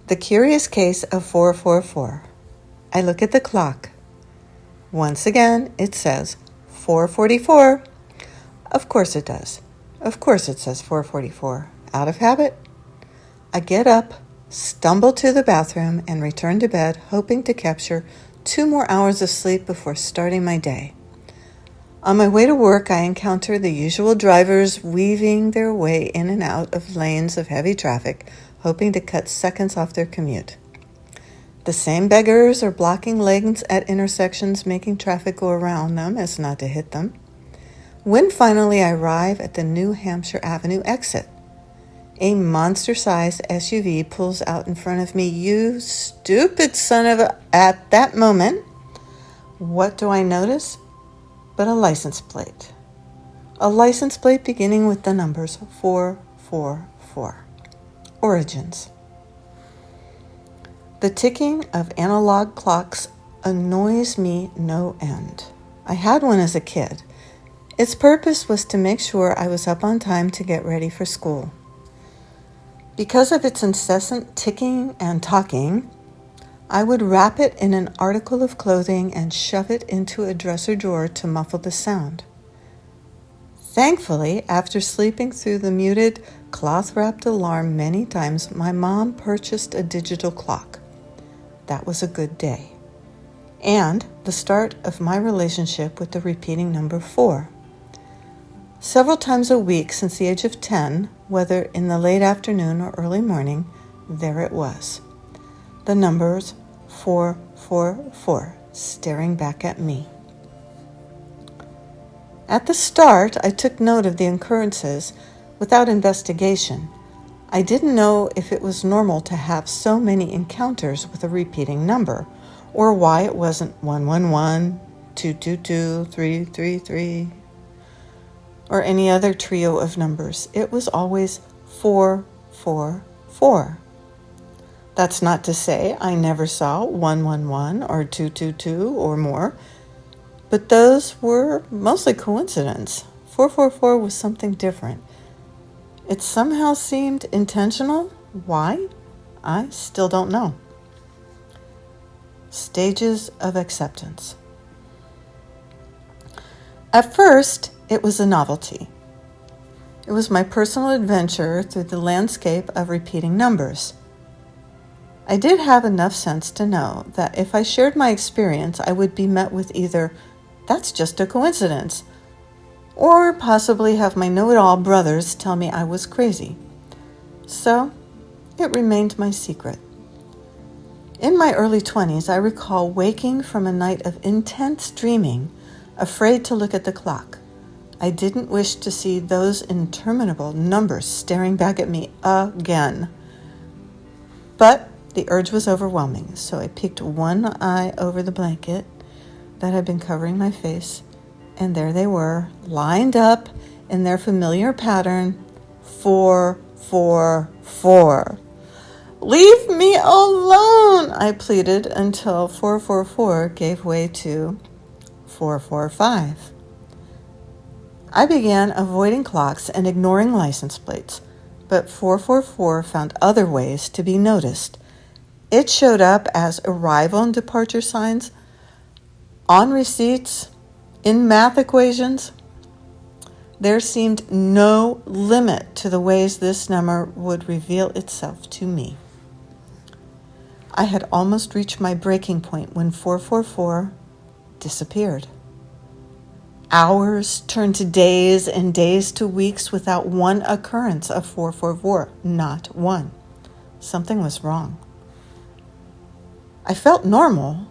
The curious case of 444. I look at the clock. Once again, it says 4:44. Of course it does. Of course it says 4:44. Out of habit. I get up, stumble to the bathroom, and return to bed, hoping to capture 2 more hours of sleep before starting my day. On my way to work, I encounter the usual drivers weaving their way in and out of lanes of heavy traffic, hoping to cut seconds off their commute. The same beggars are blocking lanes at intersections, making traffic go around them as not to hit them. When finally I arrive at the New Hampshire Avenue exit, a monster-sized SUV pulls out in front of me. You stupid son of a... At that moment, what do I notice but a license plate? A license plate beginning with the numbers 444. Origins. The ticking of analog clocks annoys me no end. I had one as a kid. Its purpose was to make sure I was up on time to get ready for school. Because of its incessant ticking and talking, I would wrap it in an article of clothing and shove it into a dresser drawer to muffle the sound. Thankfully, after sleeping through the muted, cloth-wrapped alarm many times, my mom purchased a digital clock. That was a good day. And the start of my relationship with the repeating number 4. Several times a week since the age of 10, whether in the late afternoon or early morning, there it was. The numbers 444 staring back at me. At the start, I took note of the occurrences without investigation. I didn't know if it was normal to have so many encounters with a repeating number, or why it wasn't 111, 222, 333, or any other trio of numbers. It was always 444. That's not to say I never saw 111 or 222 or more, but those were mostly coincidence. 444 was something different. It somehow seemed intentional. Why? I still don't know. Stages of acceptance. At first, it was a novelty. It was my personal adventure through the landscape of repeating numbers. I did have enough sense to know that if I shared my experience, I would be met with either, "That's just a coincidence," or possibly have my know-it-all brothers tell me I was crazy. So, it remained my secret. In my early 20s, I recall waking from a night of intense dreaming, afraid to look at the clock. I didn't wish to see those interminable numbers staring back at me again. But the urge was overwhelming, so I peeked one eye over the blanket that had been covering my face, and there they were, lined up in their familiar pattern, 444. "Leave me alone," I pleaded, until 444 gave way to 445. I began avoiding clocks and ignoring license plates, but 444 found other ways to be noticed. It showed up as arrival and departure signs, on receipts, in math equations. There seemed no limit to the ways this number would reveal itself to me. I had almost reached my breaking point when 444 disappeared. Hours turned to days and days to weeks without one occurrence of 444, not one. Something was wrong. I felt normal,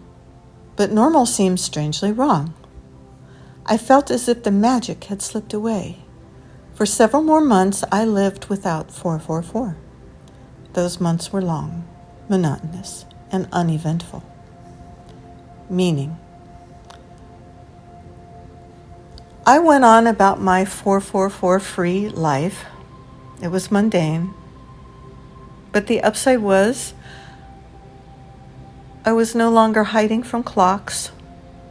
but normal seemed strangely wrong. I felt as if the magic had slipped away. For several more months, I lived without 444. Those months were long, monotonous, and uneventful. Meaning, I went on about my 444-free life. It was mundane. But the upside was, I was no longer hiding from clocks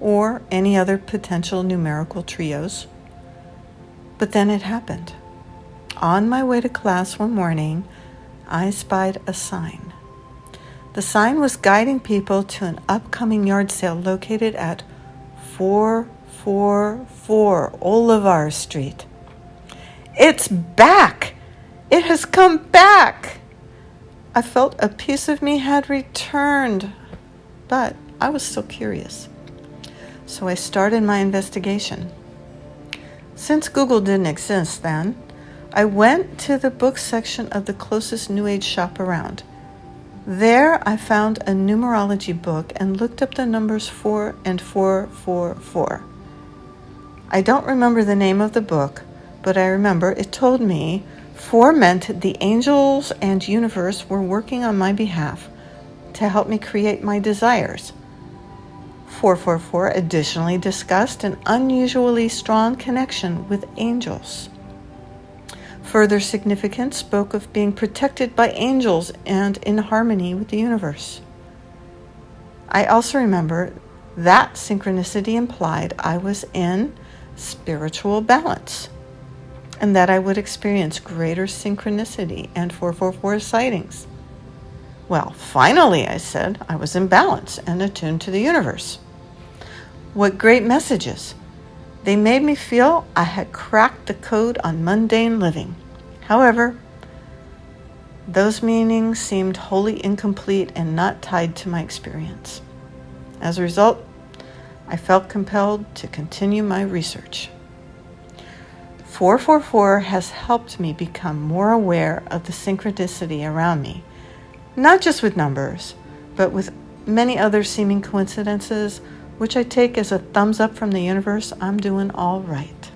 or any other potential numerical trios. But then it happened. On my way to class one morning, I spied a sign. The sign was guiding people to an upcoming yard sale located at 444 Olivar Street. It's back! It has come back! I felt a piece of me had returned, but I was still curious. So I started my investigation. Since Google didn't exist then, I went to the book section of the closest New Age shop around. There I found a numerology book and looked up the numbers 4 and 444. I don't remember the name of the book, but I remember it told me 4 meant the angels and universe were working on my behalf to help me create my desires. 444 additionally discussed an unusually strong connection with angels. Further significance spoke of being protected by angels and in harmony with the universe. I also remember that synchronicity implied I was in spiritual balance, and that I would experience greater synchronicity and 444 sightings. Well, finally, I said, I was in balance and attuned to the universe. What great messages! They made me feel I had cracked the code on mundane living. However, those meanings seemed wholly incomplete and not tied to my experience. As a result, I felt compelled to continue my research. 444 has helped me become more aware of the synchronicity around me, not just with numbers, but with many other seeming coincidences, which I take as a thumbs up from the universe. I'm doing all right.